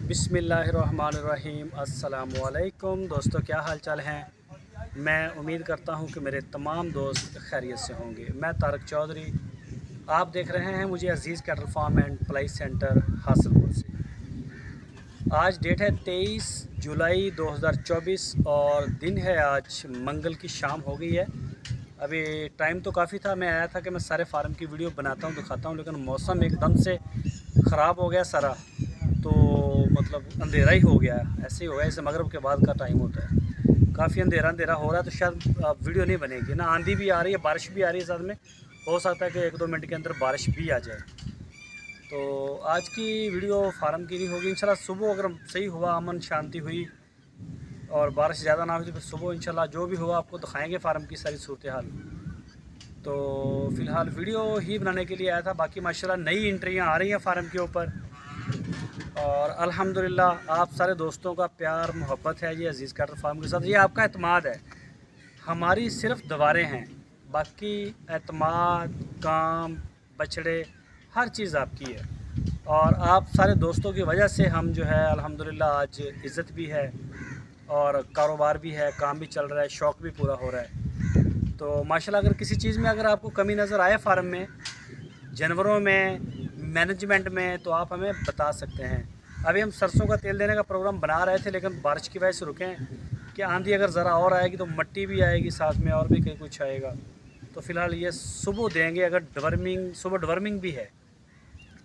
बिस्मिल्लाहिर्रहमानिर्रहीम। अस्सलाम वालेकुम दोस्तों, क्या हाल चाल हैं। मैं उम्मीद करता हूं कि मेरे तमाम दोस्त खैरियत से होंगे। मैं तारक चौधरी, आप देख रहे हैं मुझे Aziz cattle farm and ply centre Hasilpur से। आज डेट है 23 जुलाई 2024 और दिन है आज मंगल की शाम हो गई है। अभी टाइम तो काफ़ी था, मैं आया था कि मैं सारे फार्म की वीडियो बनाता हूँ दिखाता हूँ, लेकिन मौसम एकदम से ख़राब हो गया सारा, तो मतलब अंधेरा ही हो गया। ऐसे ही हो गया, जैसे मगरिब के बाद का टाइम होता है। काफ़ी अंधेरा अंधेरा हो रहा है, तो शायद वीडियो नहीं बनेगी ना। आंधी भी आ रही है, बारिश भी आ रही है साथ में, हो सकता है कि 1-2 मिनट के अंदर बारिश भी आ जाए। तो आज की वीडियो फार्म की नहीं होगी। इंशाल्लाह सुबह अगर सही हुआ, अमन शांति हुई और बारिश ज़्यादा ना हुई, तो फिर सुबह इंशाल्लाह जो भी हुआ आपको दिखाएंगे फार्म की सारी सूरत हाल। तो फ़िलहाल वीडियो ही बनाने के लिए आया था। बाकी माशाल्लाह नई एंट्रियाँ आ रही हैं फार्म के ऊपर और अल्हम्दुलिल्लाह आप सारे दोस्तों का प्यार मोहब्बत है ये अजीज़ कैटल फार्म के साथ, ये आपका एतमाद है। हमारी सिर्फ दीवारें हैं, बाकी एतमाद, काम, बछड़े, हर चीज़ आपकी है। और आप सारे दोस्तों की वजह से हम जो है अल्हम्दुलिल्लाह आज इज़्ज़त भी है और कारोबार भी है, काम भी चल रहा है, शौक़ भी पूरा हो रहा है। तो माशाल्लाह अगर किसी चीज़ में अगर आपको कमी नज़र आए फार्म में, जानवरों में, मैनेजमेंट में, तो आप हमें बता सकते हैं। अभी हम सरसों का तेल देने का प्रोग्राम बना रहे थे, लेकिन बारिश की वजह से रुके हैं कि आंधी अगर ज़रा और आएगी तो मिट्टी भी आएगी साथ में और भी कहीं कुछ आएगा। तो फ़िलहाल ये सुबह देंगे। अगर डिवर्मिंग, सुबह डिवर्मिंग भी है,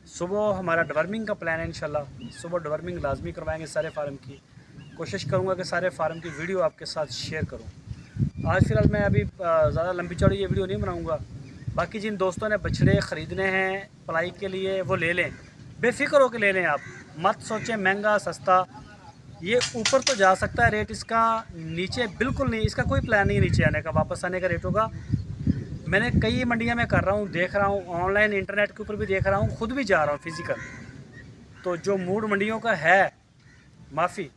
सुबह हमारा डिवर्मिंग का प्लान है। इंशाल्लाह सुबह डिवर्मिंग लाजमी करवाएंगे सारे फार्म की। कोशिश करूँगा कि सारे फार्म की वीडियो आपके साथ शेयर करूँ। आज फ़िलहाल मैं अभी ज़्यादा लंबी चौड़ी ये वीडियो नहीं बनाऊँगा। बाकी जिन दोस्तों ने बछड़े ख़रीदने हैं पलाई के लिए वो ले लें, बेफ़िक्र होकर ले लें। आप मत सोचें महंगा सस्ता, ये ऊपर तो जा सकता है रेट इसका, नीचे बिल्कुल नहीं। इसका कोई प्लान नहीं है नीचे आने का, वापस आने का रेट होगा। मैंने कई मंडियां में कर रहा हूँ, देख रहा हूँ, ऑनलाइन इंटरनेट के ऊपर भी देख रहा हूँ, ख़ुद भी जा रहा हूँ फिज़िकल। तो जो मूड मंडियों का है, माफ़ी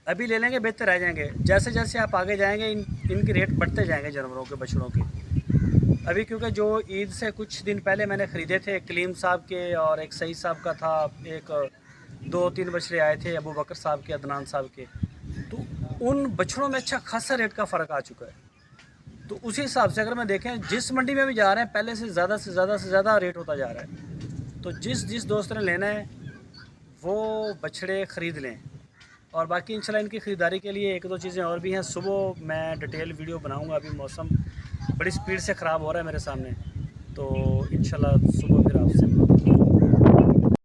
अभी ले लेंगे, बेहतर रह जाएंगे। जैसे जैसे आप आगे जाएंगे इनके रेट बढ़ते जाएंगे जानवरों के, बछड़ों के। अभी क्योंकि जो ईद से कुछ दिन पहले मैंने ख़रीदे थे, कलीम साहब के और एक सईद साहब का था, एक 2-3 बछड़े आए थे, अबू बकर साहब के, अदनान साहब के। तो उन बछड़ों में अच्छा खासा रेट का फ़र्क आ चुका है। तो उसी हिसाब से अगर मैं देखें, जिस मंडी में भी जा रहे हैं पहले से ज़्यादा रेट होता जा रहा है। तो जिस दोस्त ने लेना है वो बछड़े ख़रीद लें। और बाकी इंशाल्लाह इनकी ख़रीदारी के लिए 1-2 चीज़ें और भी हैं। सुबह मैं डिटेल वीडियो बनाऊंगा। अभी मौसम बड़ी स्पीड से ख़राब हो रहा है मेरे सामने, तो इंशाल्लाह सुबह फिर आपसे